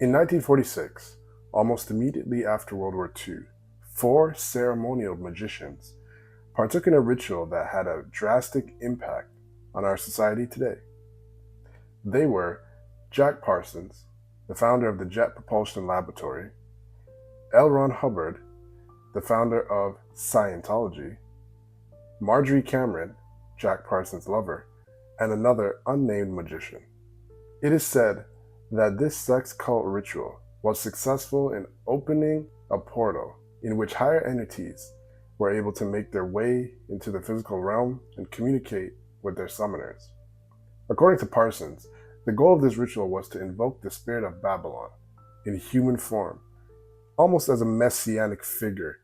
In 1946, almost immediately after World War II, four ceremonial magicians partook in a ritual that had a drastic impact on our society today. They were Jack Parsons, the founder of the Jet Propulsion Laboratory, L. Ron Hubbard, the founder of Scientology, Marjorie Cameron, Jack Parsons' lover, and another unnamed magician. It is said that this sex cult ritual was successful in opening a portal in which higher entities were able to make their way into the physical realm and communicate with their summoners. According to Parsons, the goal of this ritual was to invoke the spirit of Babalon in human form, almost as a messianic figure.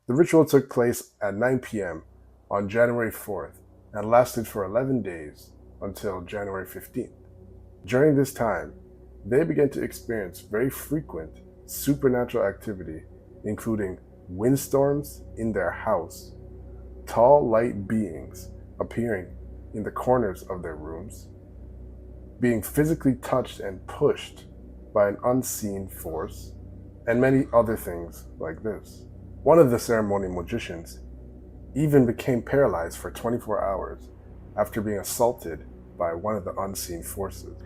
The ritual took place at 9 p.m. on January 4th and lasted for 11 days until January 15th. During this time, they began to experience very frequent supernatural activity, including windstorms in their house, tall light beings appearing in the corners of their rooms, being physically touched and pushed by an unseen force, and many other things like this. One of the ceremonial magicians even became paralyzed for 24 hours after being assaulted by one of the unseen forces.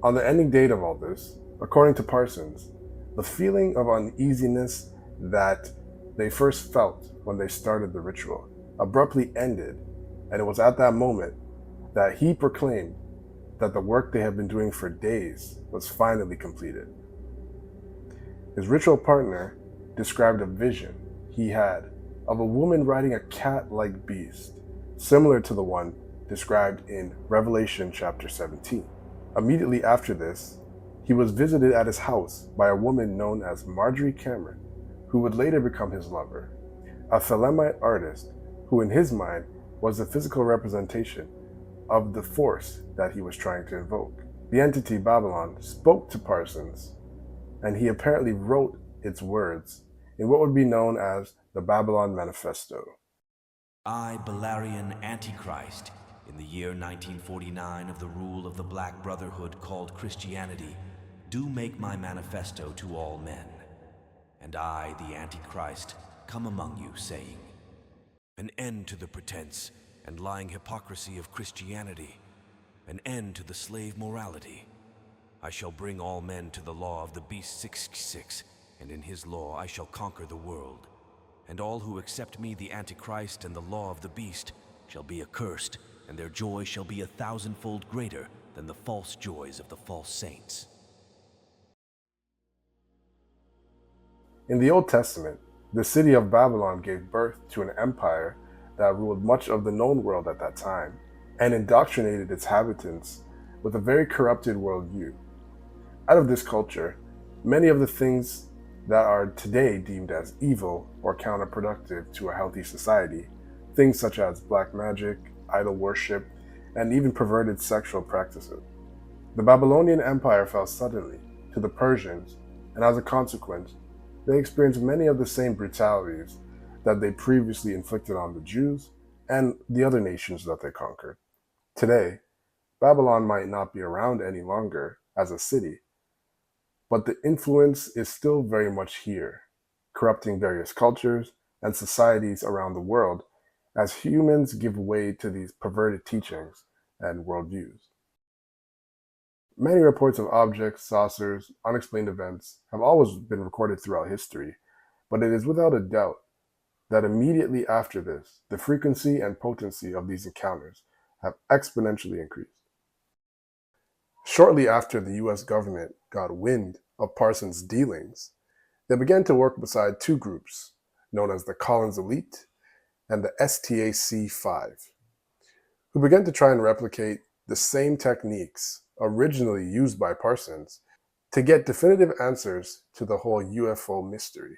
On the ending date of all this, according to Parsons, the feeling of uneasiness that they first felt when they started the ritual abruptly ended, and it was at that moment that he proclaimed that the work they had been doing for days was finally completed. His ritual partner described a vision he had of a woman riding a cat-like beast, similar to the one described in Revelation chapter 17. Immediately after this, he was visited at his house by a woman known as Marjorie Cameron, who would later become his lover, a Thelemite artist who in his mind was the physical representation of the force that he was trying to invoke. The entity Babalon spoke to Parsons, and he apparently wrote its words in what would be known as the Babalon Manifesto. I, Balarian Antichrist, in the year 1949 of the rule of the Black Brotherhood called Christianity, do make my manifesto to all men. And I, the Antichrist, come among you, saying, an end to the pretense and lying hypocrisy of Christianity, an end to the slave morality. I shall bring all men to the law of the Beast 666, and in his law I shall conquer the world. And all who accept me, the Antichrist, and the law of the Beast, shall be accursed, and their joy shall be 1,000-fold greater than the false joys of the false saints. In the Old Testament, the city of Babylon gave birth to an empire that ruled much of the known world at that time and indoctrinated its inhabitants with a very corrupted worldview. Out of this culture, many of the things that are today deemed as evil or counterproductive to a healthy society, things such as black magic, idol worship, and even perverted sexual practices. The Babylonian Empire fell suddenly to the Persians, and as a consequence, they experienced many of the same brutalities that they previously inflicted on the Jews and the other nations that they conquered. Today, Babylon might not be around any longer as a city, but the influence is still very much here, corrupting various cultures and societies around the world as humans give way to these perverted teachings and worldviews. Many reports of objects, saucers, unexplained events have always been recorded throughout history, but it is without a doubt that immediately after this, the frequency and potency of these encounters have exponentially increased. Shortly after the US government got wind of Parsons' dealings, they began to work beside two groups, known as the Collins Elite and the STAC-5, who began to try and replicate the same techniques originally used by Parsons to get definitive answers to the whole UFO mystery.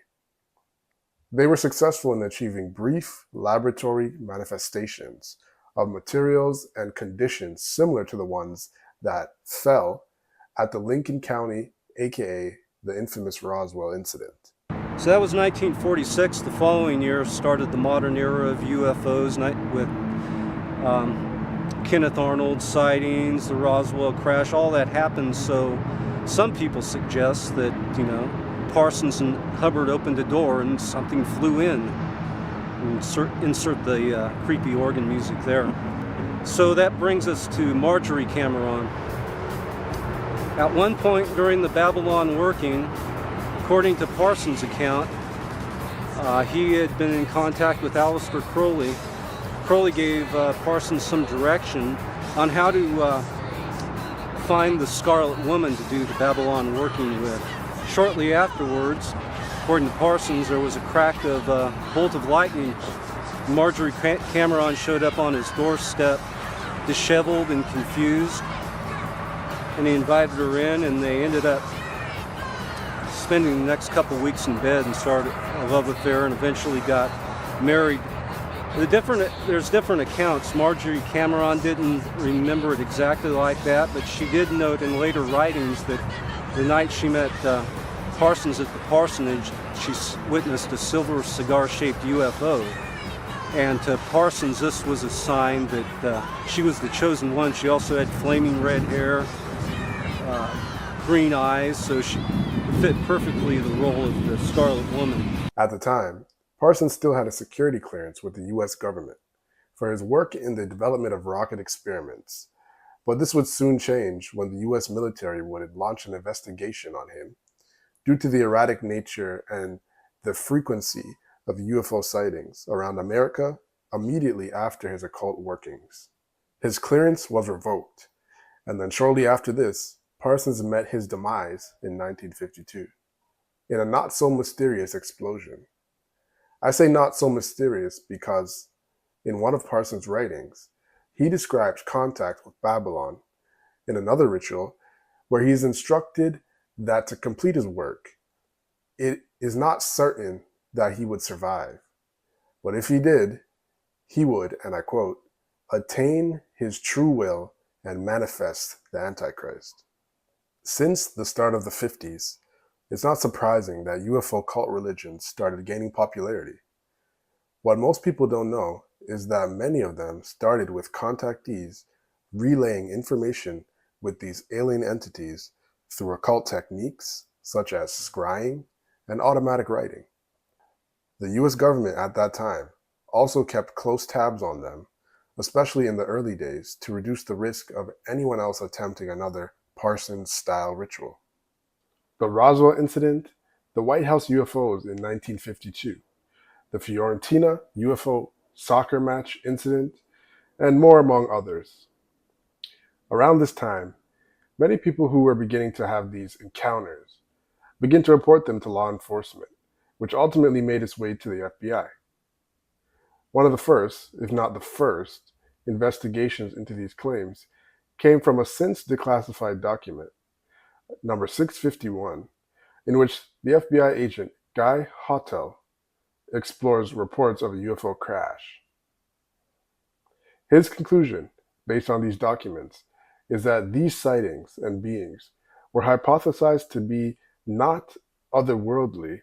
They were successful in achieving brief laboratory manifestations of materials and conditions similar to the ones that fell at the Lincoln County, aka the infamous Roswell incident. So that was 1946. The following year started the modern era of UFOs with Kenneth Arnold sightings, the Roswell crash. All that happened so Some people suggest that, Parsons and Hubbard opened a door and something flew in. Insert the creepy organ music there. So that brings us to Marjorie Cameron. At one point during the Babalon working, according to Parsons' account, he had been in contact with Aleister Crowley. Crowley gave Parsons some direction on how to find the Scarlet Woman to do the Babalon working with. Shortly afterwards, according to Parsons, there was a crack of a bolt of lightning. Marjorie Cameron showed up on his doorstep, disheveled and confused, and he invited her in, and they ended up spending the next couple weeks in bed and started a love affair and eventually got married. There's different accounts. Marjorie Cameron didn't remember it exactly like that, but she did note in later writings that the night she met Parsons at the parsonage, she witnessed a silver cigar-shaped UFO. And to Parsons, this was a sign that she was the chosen one. She also had flaming red hair, green eyes, so she fit perfectly the role of the Scarlet Woman. At the time, Parsons still had a security clearance with the US government for his work in the development of rocket experiments, but this would soon change when the US military would launch an investigation on him due to the erratic nature and the frequency of UFO sightings around America immediately after his occult workings. His clearance was revoked, and then shortly after this, Parsons met his demise in 1952 in a not-so-mysterious explosion. I say not so mysterious because in one of Parsons' writings, he describes contact with Babalon in another ritual where he is instructed that to complete his work, it is not certain that he would survive. But if he did, he would, and I quote, attain his true will and manifest the Antichrist. Since the start of the 50s, it's not surprising that UFO cult religions started gaining popularity. What most people don't know is that many of them started with contactees relaying information with these alien entities through occult techniques such as scrying and automatic writing. The US government at that time also kept close tabs on them, especially in the early days, to reduce the risk of anyone else attempting another Parsons-style ritual. The Roswell incident, the White House UFOs in 1952, the Fiorentina UFO soccer match incident, and more among others. Around this time, many people who were beginning to have these encounters began to report them to law enforcement, which ultimately made its way to the FBI. One of the first, if not the first, investigations into these claims came from a since declassified document, number 651, in which the FBI agent Guy Hautel explores reports of a UFO crash. His conclusion, based on these documents, is that these sightings and beings were hypothesized to be not otherworldly,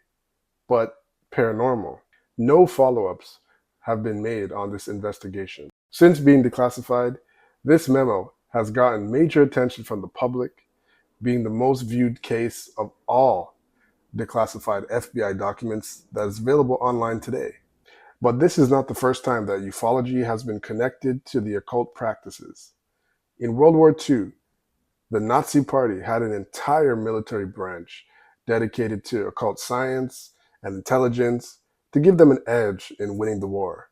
but paranormal. No follow-ups have been made on this investigation. Since being declassified, this memo has gotten major attention from the public, being the most viewed case of all declassified FBI documents that is available online today. But this is not the first time that ufology has been connected to the occult practices. In World War II, the Nazi Party had an entire military branch dedicated to occult science and intelligence to give them an edge in winning the war.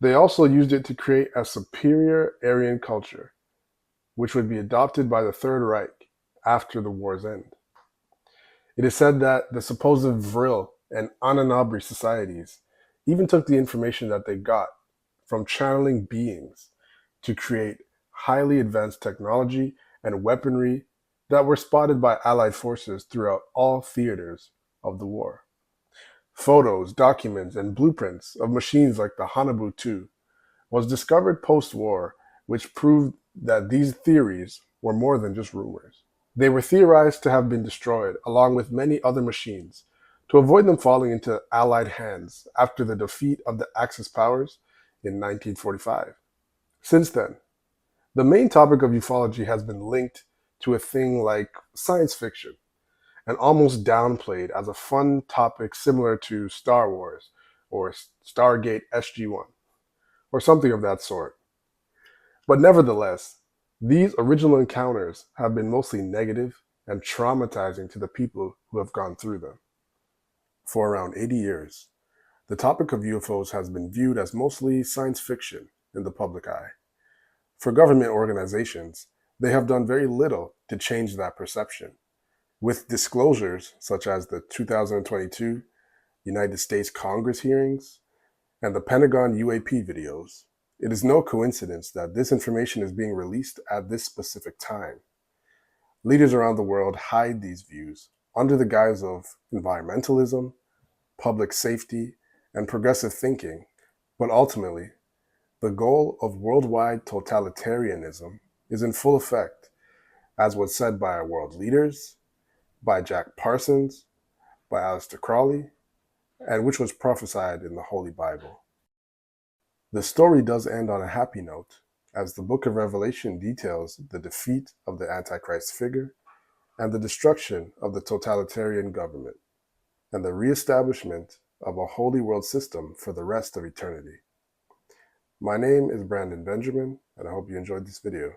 They also used it to create a superior Aryan culture, which would be adopted by the Third Reich after the war's end. It is said that the supposed Vril and Anunnaki societies even took the information that they got from channeling beings to create highly advanced technology and weaponry that were spotted by Allied forces throughout all theaters of the war. Photos, documents, and blueprints of machines like the Haunebu 2 was discovered post-war, which proved that these theories were more than just rumors. They were theorized to have been destroyed along with many other machines to avoid them falling into Allied hands after the defeat of the Axis powers in 1945. Since then, the main topic of ufology has been linked to a thing like science fiction and almost downplayed as a fun topic similar to Star Wars or Stargate SG-1 or something of that sort. But nevertheless, these original encounters have been mostly negative and traumatizing to the people who have gone through them. For around 80 years, the topic of UFOs has been viewed as mostly science fiction in the public eye. For government organizations, they have done very little to change that perception. With disclosures such as the 2022 United States Congress hearings and the Pentagon UAP videos, it is no coincidence that this information is being released at this specific time. Leaders around the world hide these views under the guise of environmentalism, public safety, and progressive thinking, but ultimately, the goal of worldwide totalitarianism is in full effect, as was said by our world leaders, by Jack Parsons, by Aleister Crowley, and which was prophesied in the Holy Bible. The story does end on a happy note, as the book of Revelation details the defeat of the Antichrist figure and the destruction of the totalitarian government, and the reestablishment of a holy world system for the rest of eternity. My name is Brandon Benjamin, and I hope you enjoyed this video.